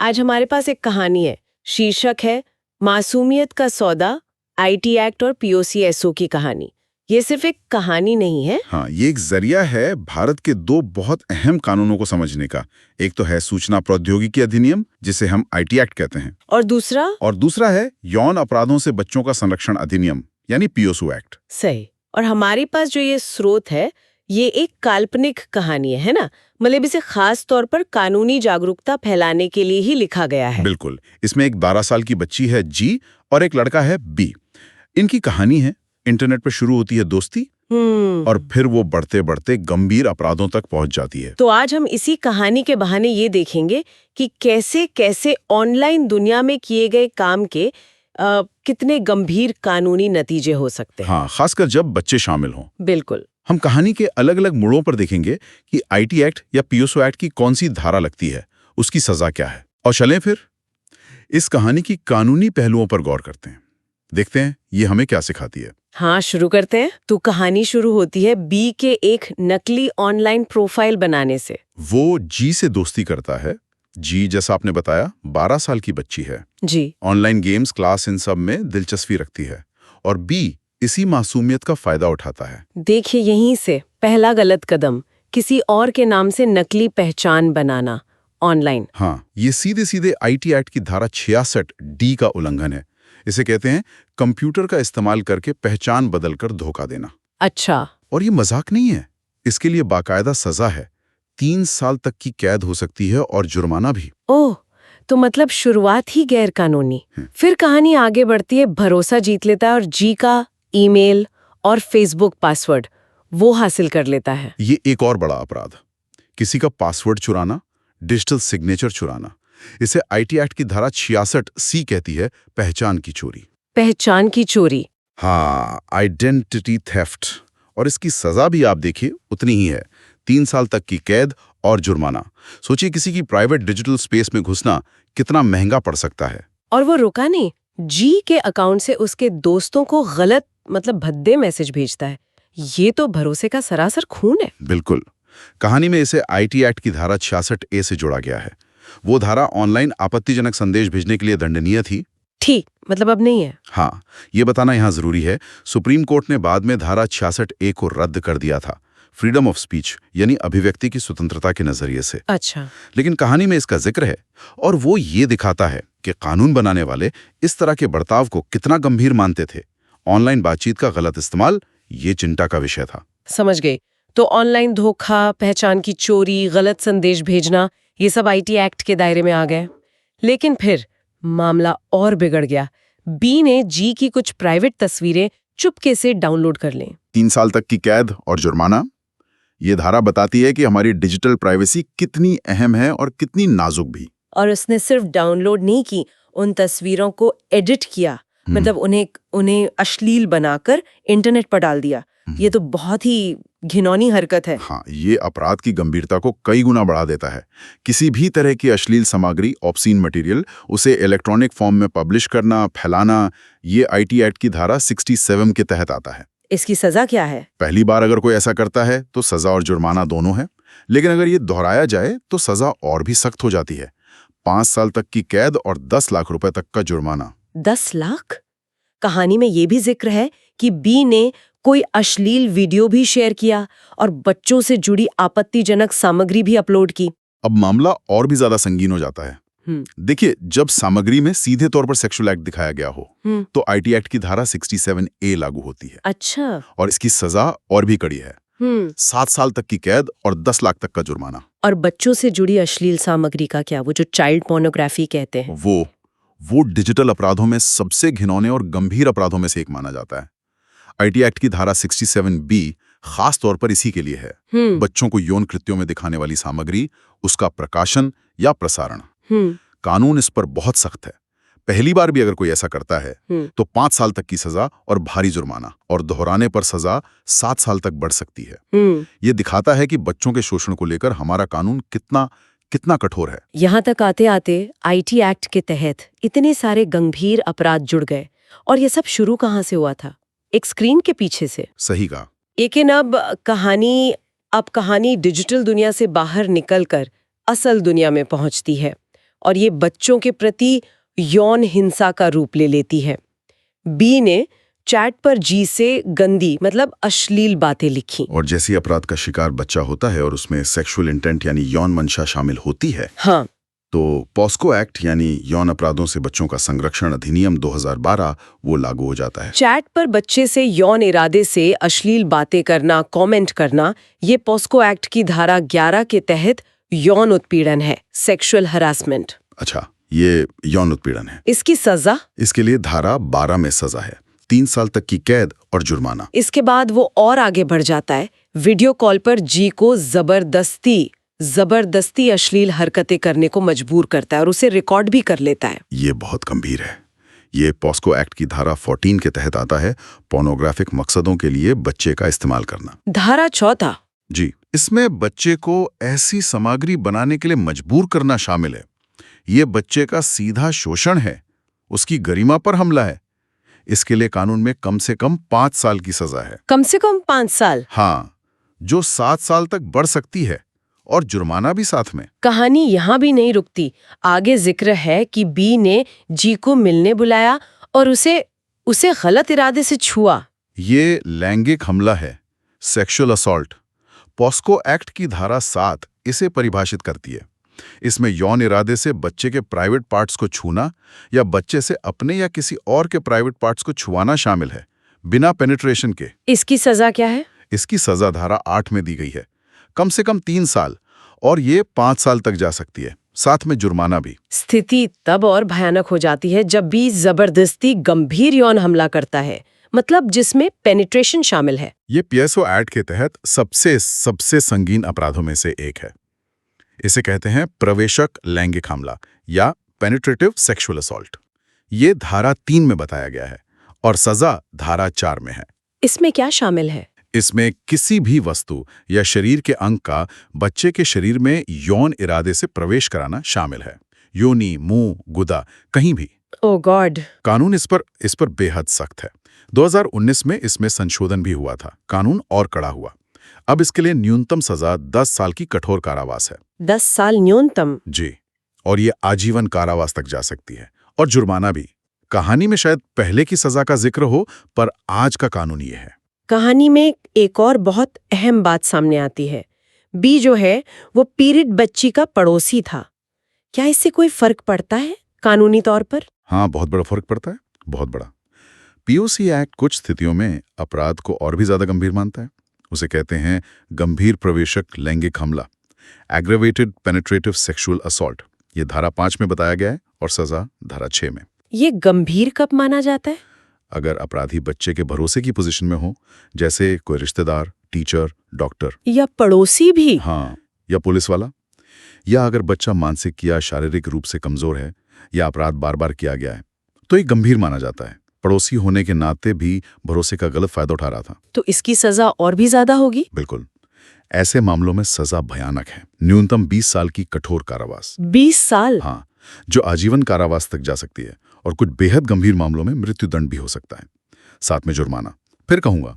आज हमारे पास एक कहानी है। शीर्षक है मासूमियत का सौदा, आईटी एक्ट और पीओसीएसओ की कहानी। ये सिर्फ एक कहानी नहीं है। हाँ, ये एक जरिया है भारत के दो बहुत अहम कानूनों को समझने का। एक तो है सूचना प्रौद्योगिकी अधिनियम, जिसे हम आईटी एक्ट कहते हैं, और दूसरा है यौन अपराधों से बच्चों का संरक्षण अधिनियम यानी पीओसू एक्ट। सही। और हमारे पास जो ये स्रोत है, ये एक काल्पनिक कहानी है ना? मतलब इसे खास तौर पर कानूनी जागरूकता फैलाने के लिए ही लिखा गया है। बिल्कुल। इसमें एक 12 साल की बच्ची है जी और एक लड़का है बी। इनकी कहानी है, इंटरनेट पर शुरू होती है दोस्ती और फिर वो बढ़ते बढ़ते गंभीर अपराधों तक पहुंच जाती है। तो आज हम इसी कहानी के बहाने ये देखेंगे कि कैसे कैसे ऑनलाइन दुनिया में किए गए काम के कितने गंभीर कानूनी नतीजे हो सकते हैं। हाँ, खासकर जब बच्चे शामिल हों। बिल्कुल। हम कहानी के अलग अलग मोड़ों पर देखेंगे कि आईटी एक्ट या पीओसू एक्ट की कौन सी धारा लगती है, उसकी सजा क्या है। और चलें फिर इस कहानी की कानूनी पहलुओं पर गौर करते हैं, देखते हैं ये हमें क्या सिखाती है। हाँ, शुरू करते हैं। तो कहानी शुरू होती है बी के एक नकली ऑनलाइन प्रोफाइल बनाने से। वो जी से दोस्ती करता है। जी, जैसा आपने बताया, 12 साल की बच्ची है जी। ऑनलाइन गेम्स, क्लास, इन सब में दिलचस्पी रखती है। और बी इसी मासूमियत का फायदा उठाता है। देखिए, यहीं से पहला गलत कदम, किसी और के नाम से नकली पहचान बनाना ऑनलाइन। हाँ, ये सीधे सीधे आईटी एक्ट की धारा 66 डी का उल्लंघन है। इसे कहते हैं कंप्यूटर का इस्तेमाल करके पहचान बदलकर धोखा देना। अच्छा। और ये मजाक नहीं है, इसके लिए बाकायदा सजा है। 3 साल तक की कैद हो सकती है और जुर्माना भी। ओह, तो मतलब शुरुआत ही गैर कानूनी। फिर कहानी आगे बढ़ती है, भरोसा जीत लेता है और जी का ईमेल और फेसबुक पासवर्ड वो हासिल कर लेता है। ये एक और बड़ा अपराध, किसी का पासवर्ड चुराना, डिजिटल सिग्नेचर चुराना। इसे आईटी एक्ट की धारा 66 सी कहती है, पहचान की चोरी। पहचान की चोरी। हाँ, आइडेंटिटी थेफ्ट। और इसकी सजा भी आप देखिए उतनी ही है, 3 साल तक की कैद और जुर्माना। सोचिए किसी की प्राइवेट डिजिटल स्पेस में घुसना कितना महंगा पड़ सकता है। और वो रुका नहीं, जी के अकाउंट से उसके दोस्तों को गलत मतलब भद्दे मैसेज भेजता है। ये तो भरोसे का सरासर खून है। बिल्कुल। कहानी में इसे आईटी एक्ट की धारा 66 ए से जोड़ा गया है। वो धारा ऑनलाइन आपत्तिजनक संदेश भेजने के लिए दंडनीय थी। ठीक, मतलब अब नहीं है। हाँ, ये बताना यहाँ जरूरी है, सुप्रीम कोर्ट ने बाद में धारा 66 ए को रद्द कर दिया था, फ्रीडम ऑफ स्पीच यानी अभिव्यक्ति की स्वतंत्रता के नजरिए से। अच्छा। लेकिन कहानी में इसका जिक्र है और वो ये दिखाता है कि कानून बनाने वाले इस तरह के बर्ताव को कितना गंभीर मानते थे। ऑनलाइन बातचीत का गलत इस्तेमाल ये चिंता का विषय था। समझ गई। तो ऑनलाइन धोखा, पहचान की चोरी, गलत संदेश भेजना, ये सब आईटी एक्ट के दायरे में आ गए। लेकिन फिर मामला और बिगड़ गया। बी ने जी की कुछ प्राइवेट तस्वीरें चुपके से डाउनलोड कर लें। 3 साल तक की कैद और जुर्माना। ये धारा बताती है कि हमारी डिजिटल प्राइवेसी कितनी अहम है और कितनी नाजुक भी। और उसने सिर्फ डाउनलोड नहीं की, उन तस्वीरों को एडिट किया, मतलब उन्हें अश्लील बनाकर इंटरनेट पर डाल दिया। ये तो बहुत ही घिनौनी हरकत है। हाँ, ये अपराध की गंभीरता को कई गुना बढ़ा देता है। किसी भी तरह की अश्लील सामग्री, ऑब्सीन मटेरियल, उसे इलेक्ट्रॉनिक फॉर्म में पब्लिश करना, फैलाना, ये आईटी एक्ट की धारा 67 के तहत आता है। इसकी सजा क्या है? पहली बार अगर कोई ऐसा करता है तो सजा और जुर्माना दोनों है, लेकिन अगर ये दोहराया जाए तो सजा और भी सख्त हो जाती है। 5 साल तक की कैद और 10 लाख रुपए तक का जुर्माना। 10 लाख? कहानी में ये भी जिक्र है कि बी ने कोई अश्लील वीडियो भी शेयर किया और बच्चों से जुड़ी आपत्तिजनक सामग्री भी अपलोड की। अब मामला और भी ज्यादा संगीन हो जाता है। देखिए, जब सामग्री में सीधे तौर पर सेक्सुअल एक्ट दिखाया गया हो तो आईटी एक्ट की धारा 67 ए लागू होती है। अच्छा। और इसकी सजा और भी कड़ी है, 7 साल तक की कैद और 10 लाख तक का जुर्माना। और बच्चों से जुड़ी अश्लील सामग्री का क्या, वो जो चाइल्ड पोर्नोग्राफी कहते हैं? वो डिजिटल अपराधों में सबसे घिनौने और गंभीर अपराधों में से एक माना जाता है। आईटी एक्ट की धारा 67 बी खास तौर पर इसी के लिए है। बच्चों को यौन कृत्यों में दिखाने वाली सामग्री, उसका प्रकाशन या प्रसारण। कानून इस पर बहुत सख्त है। पहली बार भी अगर कोई ऐसा करता है तो 5 साल तक की सजा और भारी जुर्माना, और दोहराने पर सजा 7 साल तक बढ़ सकती है। ये दिखाता है कि बच्चों के शोषण को लेकर हमारा कानून कितना कठोर है। यहाँ तक आते आते आईटी एक्ट के तहत इतने सारे गंभीर अपराध जुड़ गए। और ये सब शुरू कहाँ से हुआ था? एक स्क्रीन के पीछे से। सही कहा। लेकिन अब कहानी डिजिटल दुनिया से बाहर निकलकर असल दुनिया में पहुंचती है। और ये बच्चों के प्रति यौन हिंसा का रूप ले लेती है। बी ने चैट पर जी से गंदी मतलब अश्लील बातें लिखी। और जैसे अपराध का शिकार बच्चा होता है और उसमें सेक्सुअल इंटेंट यानी यौन मंशा शामिल होती है, हाँ, तो पॉस्को एक्ट यानी यौन अपराधों से बच्चों का संरक्षण अधिनियम 2012 वो लागू हो जाता है। चैट पर बच्चे से यौन इरादे से अश्लील बातें करना, कमेंट करना, ये पॉस्को एक्ट की धारा 11 के तहत यौन उत्पीड़न है, सेक्सुअल हरासमेंट। अच्छा, ये यौन उत्पीड़न है। इसकी सजा? इसके लिए धारा 12 में सजा है 3 साल तक की कैद और जुर्माना। इसके बाद वो और आगे बढ़ जाता है, वीडियो कॉल पर जी को जबरदस्ती अश्लील हरकतें करने को मजबूर करता है और उसे रिकॉर्ड भी कर लेता है। ये बहुत गंभीर है। ये पॉस्को एक्ट की धारा 14 के तहत आता है, पोर्नोग्राफिक मकसदों के लिए बच्चे का इस्तेमाल करना। धारा 14 जी, इसमें बच्चे को ऐसी सामग्री बनाने के लिए मजबूर करना शामिल है। ये बच्चे का सीधा शोषण है, उसकी गरिमा पर हमला है। इसके लिए कानून में कम से कम 5 साल की सजा है। कम से कम 5 साल? हाँ, जो 7 साल तक बढ़ सकती है, और जुर्माना भी साथ में। कहानी यहाँ भी नहीं रुकती। आगे जिक्र है कि बी ने जी को मिलने बुलाया और उसे गलत इरादे से छुआ। ये लैंगिक हमला है, सेक्सुअल असॉल्ट। पॉस्को एक्ट की धारा 7 इसे परिभाषित करती है। इसमें यौन इरादे से बच्चे के प्राइवेट पार्ट्स को छूना या बच्चे से अपने या किसी और के प्राइवेट पार्ट्स को छुआना शामिल है, बिना पेनिट्रेशन के। इसकी सजा क्या है? इसकी सजा धारा 8 में दी गई है, कम से कम 3 साल, और ये 5 साल तक जा सकती है, साथ में जुर्माना भी। स्थिति तब और भयानक हो जाती है जब बी जबरदस्ती गंभीर यौन हमला करता है, मतलब जिसमें पेनिट्रेशन शामिल है। ये पीएसओ एक्ट के तहत सबसे संगीन अपराधों में से एक है। इसे कहते हैं प्रवेशक लैंगिक हमला या पेनिट्रेटिव सेक्सुअल असॉल्ट। ये धारा 3 में बताया गया है और सजा धारा 4 में है। इसमें क्या शामिल है? इसमें किसी भी वस्तु या शरीर के अंग का बच्चे के शरीर में यौन इरादे से प्रवेश कराना शामिल है। योनि, मुंह, गुदा, कहीं भी। ओह गॉड। कानून इस पर बेहद सख्त है। 2019 में इसमें संशोधन भी हुआ था, कानून और कड़ा हुआ। अब इसके लिए न्यूनतम सजा 10 साल की कठोर कारावास है। 10 साल न्यूनतम? जी, और ये आजीवन कारावास तक जा सकती है, और जुर्माना भी। कहानी में शायद पहले की सजा का जिक्र हो, पर आज का कानून ये है। कहानी में एक और बहुत अहम बात सामने आती है। बी जो है वो पीड़ित बच्ची का पड़ोसी था। क्या इससे कोई फर्क पड़ता है कानूनी तौर पर? हाँ, बहुत बड़ा फर्क पड़ता है, बहुत बड़ा। पीओसी एक्ट कुछ स्थितियों में अपराध को और भी ज्यादा गंभीर मानता है। उसे कहते हैं गंभीर प्रवेशक लैंगिक हमला, एग्रेवेटेड पेनिट्रेटिव सेक्सुअल असॉल्ट। ये धारा 5 में बताया गया है और सजा धारा 6 में। ये गंभीर कब माना जाता है? अगर अपराधी बच्चे के भरोसे की पोजीशन में हो, जैसे कोई रिश्तेदार, टीचर, डॉक्टर, या पड़ोसी भी। हाँ, या पुलिस वाला। या अगर बच्चा मानसिक या शारीरिक रूप से कमजोर है या अपराध बार बार किया गया है, तो ये गंभीर माना जाता है। पड़ोसी होने के नाते भी भरोसे का गलत फायदा उठा रहा था, तो इसकी सजा और भी ज्यादा होगी? बिल्कुल। ऐसे मामलों में सजा भयानक है, न्यूनतम 20 साल की कठोर कारावास। 20 साल? हाँ, जो आजीवन कारावास तक जा सकती है, और कुछ बेहद गंभीर मामलों में मृत्युदंड भी हो सकता है, साथ में जुर्माना। फिर कहूंगा,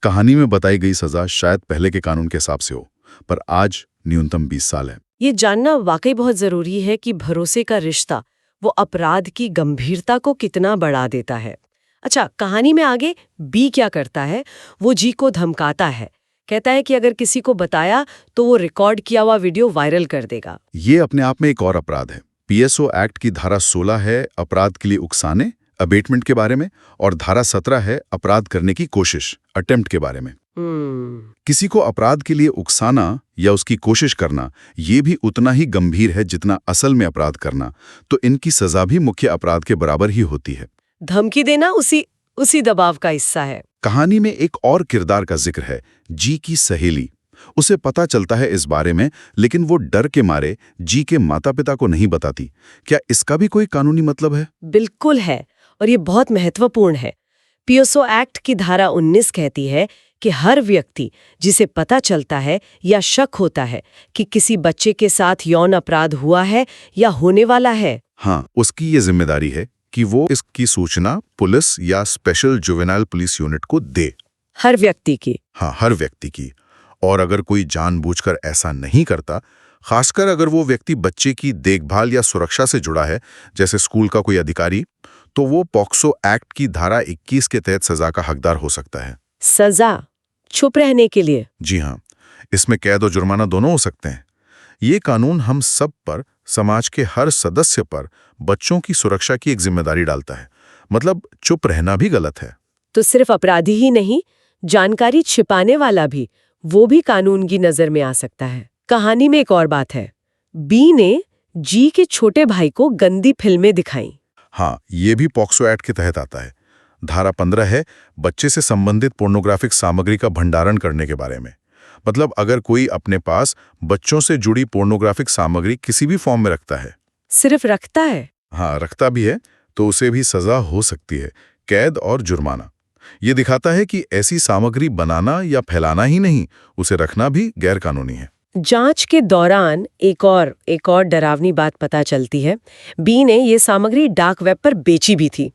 कहानी में बताई गई सजा शायद पहले के कानून के हिसाब से हो, पर आज न्यूनतम 20 साल है। ये जानना वाकई बहुत जरूरी है कि भरोसे का रिश्ता वो अपराध की गंभीरता को कितना बढ़ा देता है। अच्छा, कहानी में आगे बी क्या करता है? वो जी को धमकाता है, कहता है कि अगर किसी को बताया तो वो रिकॉर्ड किया हुआ वीडियो वायरल कर देगा। ये अपने आप में एक और अपराध है। पीएसओ एक्ट की धारा 16 है अपराध के लिए उकसाने, अबेटमेंट के बारे में, और धारा 17 है अपराध करने की कोशिश, अटेम्प्ट के बारे में। किसी को अपराध के लिए उकसाना या उसकी कोशिश करना, ये भी उतना ही गंभीर है जितना असल में अपराध करना, तो इनकी सजा भी मुख्य अपराध के बराबर ही होती है। धमकी देना उसी दबाव का हिस्सा है। कहानी में एक और किरदार का जिक्र है, जी की सहेली। उसे पता चलता है इस बारे में, लेकिन वो डर के मारे जी के माता पिता को नहीं बताती। क्या इसका भी कोई कानूनी मतलब है? बिल्कुल है, और ये बहुत महत्वपूर्ण है। पीएसओ एक्ट की धारा 19 कहती है कि हर व्यक्ति जिसे पता चलता है या शक होता है कि किसी बच्चे के साथ यौन अपराध हुआ है या होने वाला है, हाँ, उसकी ये जिम्मेदारी है कि वो इसकी सूचना पुलिस या स्पेशल जुवेनाइल पुलिस यूनिट को दे। हर व्यक्ति की? हाँ, हर व्यक्ति की। और अगर कोई जानबूझकर ऐसा नहीं करता, खासकर अगर वो व्यक्ति बच्चे की देखभाल या सुरक्षा से जुड़ा है, जैसे स्कूल का कोई अधिकारी, तो वो पॉक्सो एक्ट की धारा 21 के तहत सजा का हकदार हो सकता है। सजा छुप रहने के लिए? जी हाँ, इसमें कैद और जुर्माना दोनों हो सकते हैं। ये कानून हम सब पर, समाज के हर सदस्य पर बच्चों की सुरक्षा की एक जिम्मेदारी डालता है। मतलब चुप रहना भी गलत है। तो सिर्फ अपराधी ही नहीं, जानकारी छिपाने वाला भी, वो भी कानून की नजर में आ सकता है। कहानी में एक और बात है, बी ने जी के छोटे भाई को गंदी फिल्में दिखाई। हाँ, ये भी पॉक्सो एक्ट के तहत आता है। धारा 15 है बच्चे से संबंधित पोर्नोग्राफिक सामग्री का भंडारण करने के बारे में। मतलब अगर कोई अपने पास बच्चों से जुड़ी पोर्नोग्राफिक सामग्री किसी भी फॉर्म में रखता है, सिर्फ रखता है? हाँ, रखता भी है, तो उसे भी सजा हो सकती है, कैद और जुर्माना। ये दिखाता है कि ऐसी सामग्री बनाना या फैलाना ही नहीं, उसे रखना भी गैरकानूनी है। जांच के दौरान एक और डरावनी बात पता चलती है। बी ने ये सामग्री डार्क वेब पर बेची भी थी।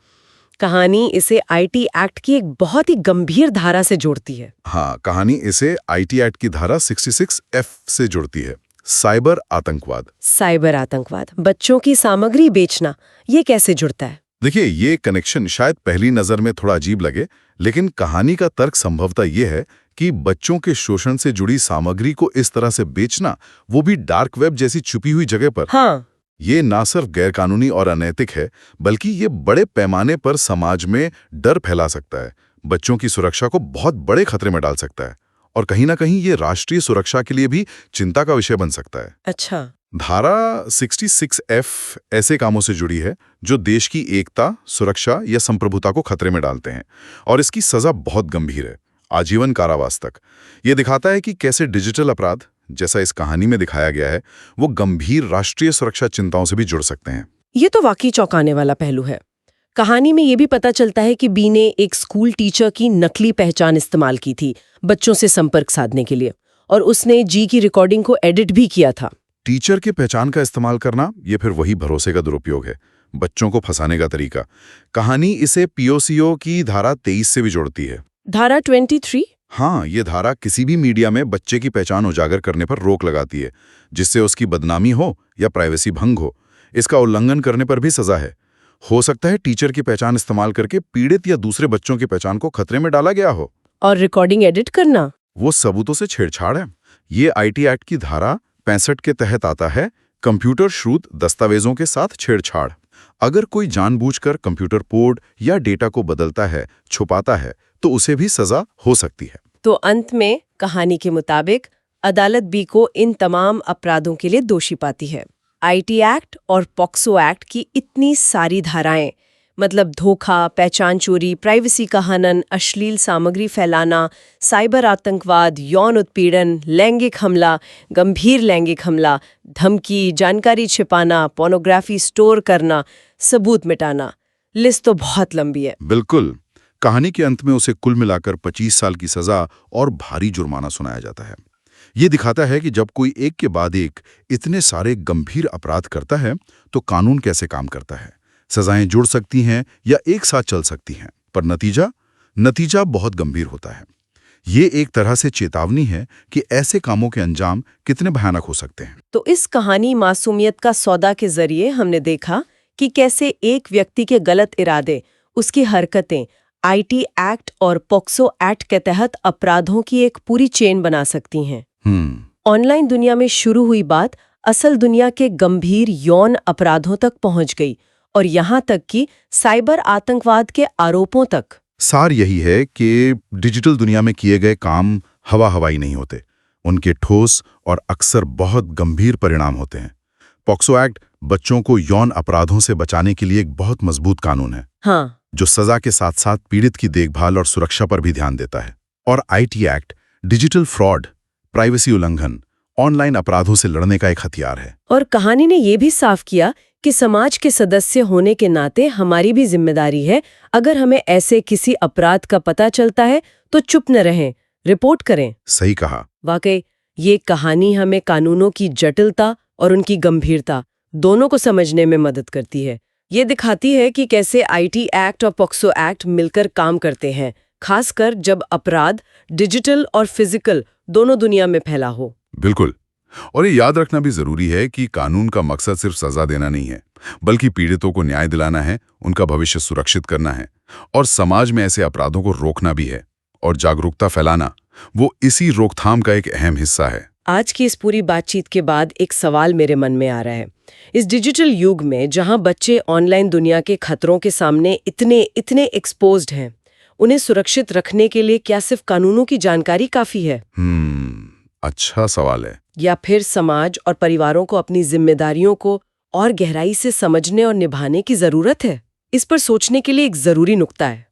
कहानी इसे आईटी एक्ट की एक बहुत ही गंभीर धारा से जोड़ती है। हाँ, कहानी इसे आईटी एक्ट की धारा 66F से जोड़ती है, साइबर आतंकवाद। साइबर आतंकवाद, बच्चों की सामग्री बेचना, ये कैसे जुड़ता है? देखिए, ये कनेक्शन शायद पहली नजर में थोड़ा अजीब लगे, लेकिन कहानी का तर्क संभवतः ये है कि बच्चों के शोषण से जुड़ी सामग्री को इस तरह से बेचना, वो भी डार्क वेब जैसी छुपी हुई जगह पर, हाँ, ये ना सिर्फ गैरकानूनी और अनैतिक है, बल्कि ये बड़े पैमाने पर समाज में डर फैला सकता है, बच्चों की सुरक्षा को बहुत बड़े खतरे में डाल सकता है, और कहीं ना कहीं ये राष्ट्रीय सुरक्षा के लिए भी चिंता का विषय बन सकता है। अच्छा। धारा 66F ऐसे कामों से जुड़ी है जो देश की एकता, सुरक्षा या संप्रभुता को खतरे में डालते हैं, और इसकी सजा बहुत गंभीर है, आजीवन कारावास तक। ये दिखाता है कि कैसे डिजिटल अपराध, जैसा इस कहानी में दिखाया गया है, वो गंभीर राष्ट्रीय सुरक्षा चिंताओं से भी जुड़ सकते हैं। ये तो वाकई चौंकाने वाला पहलू है। कहानी में ये भी पता चलता है कि बी ने एक स्कूल टीचर की नकली पहचान इस्तेमाल की थी बच्चों से संपर्क साधने के लिए, और उसने जी की रिकॉर्डिंग को एडिट भी किया था। टीचर की पहचान का इस्तेमाल करना, ये फिर वही भरोसे का दुरुपयोग है, बच्चों को फंसाने का तरीका। कहानी इसे पीओसीओ की धारा 23 से भी जोड़ती है। धारा 23? हाँ, ये धारा किसी भी मीडिया में बच्चे की पहचान उजागर करने पर रोक लगाती है, जिससे उसकी बदनामी हो या प्राइवेसी भंग हो। इसका उल्लंघन करने पर भी सजा है। हो सकता है टीचर की पहचान इस्तेमाल करके पीड़ित या दूसरे बच्चों की पहचान को खतरे में डाला गया हो। और रिकॉर्डिंग एडिट करना, वो सबूतों से छेड़छाड़ है। ये आईटी एक्ट की धारा 65 के तहत आता है, कंप्यूटर श्रुत दस्तावेजों के साथ छेड़छाड़। अगर कोई जानबूझकर कंप्यूटर कोड या डेटा को बदलता है, छुपाता है, तो उसे भी सजा हो सकती है। तो अंत में कहानी के मुताबिक अदालत बी को इन तमाम अपराधों के लिए दोषी पाती है। आईटी एक्ट और पॉक्सो एक्ट की इतनी सारी धाराएं, मतलब धोखा, पहचान चोरी, प्राइवेसी का हनन, अश्लील सामग्री फैलाना, साइबर आतंकवाद, यौन उत्पीड़न, लैंगिक हमला, गंभीर लैंगिक हमला, धमकी, जानकारी छिपाना, पोर्नोग्राफी स्टोर करना, सबूत मिटाना, लिस्ट तो बहुत लंबी है। बिल्कुल। कहानी के अंत में उसे कुल मिलाकर 25 साल की सजा और भारी जुर्माना सुनाया जाता है। ये दिखाता है कि जब कोई एक के बाद एक इतने सारे गंभीर अपराध करता है, तो कानून कैसे काम करता है। सजाएं जुड़ सकती हैं या एक साथ चल सकती हैं, पर नतीजा बहुत गंभीर होता है। ये एक तरह से चेतावनी है कि ऐसे कामों के अंजाम कितने भयानक हो सकते हैं। तो इस कहानी मासूमियत का सौदा के जरिए हमने देखा कि कैसे एक व्यक्ति के गलत इरादे, उसकी हरकतें आईटी एक्ट और पॉक्सो एक्ट के तहत अपराधों की एक पूरी चेन बना सकती हैं। ऑनलाइन दुनिया में शुरू हुई बात असल दुनिया के गंभीर यौन अपराधों तक पहुंच गई, और यहाँ तक कि साइबर आतंकवाद के आरोपों तक। सार यही है कि डिजिटल दुनिया में किए गए काम हवाई नहीं होते, उनके ठोस और अक्सर बहुत गंभीर परिणाम होते हैं। पॉक्सो एक्ट बच्चों को यौन अपराधों से बचाने के लिए एक बहुत मजबूत कानून है, हाँ, जो सजा के साथ साथ पीड़ित की देखभाल और सुरक्षा पर भी ध्यान देता है। और IT act digital fraud, privacy उल्लंघन, ऑनलाइन अपराधों से लड़ने का एक हथियार है। और कहानी ने यह भी साफ किया कि समाज के सदस्य होने के नाते हमारी भी जिम्मेदारी है, अगर हमें ऐसे किसी अपराध का पता चलता है तो चुप न रहें, रिपोर्ट करें। सही कहा। वाकई ये कहानी हमें कानूनों की जटिलता और उनकी गंभीरता दोनों को समझने में मदद करती है। ये दिखाती है कि कैसे आईटी एक्ट और पॉक्सो एक्ट मिलकर काम करते हैं, खासकर जब अपराध डिजिटल और फिजिकल दोनों दुनिया में फैला हो। बिल्कुल। और ये याद रखना भी जरूरी है कि कानून का मकसद सिर्फ सजा देना नहीं है, बल्कि पीड़ितों को न्याय दिलाना है, उनका भविष्य सुरक्षित करना है और समाज में ऐसे अपराधों को रोकना भी है। और जागरूकता फैलाना वो इसी रोकथाम का एक अहम हिस्सा है। आज की इस पूरी बातचीत के बाद एक सवाल मेरे मन में आ रहा है। इस डिजिटल युग में जहां बच्चे ऑनलाइन दुनिया के खतरों के सामने इतने एक्सपोज्ड हैं, उन्हें सुरक्षित रखने के लिए क्या सिर्फ कानूनों की जानकारी काफी है? अच्छा सवाल है। या फिर समाज और परिवारों को अपनी जिम्मेदारियों को और गहराई से समझने और निभाने की जरूरत है? इस पर सोचने के लिए एक जरूरी नुक्ता है।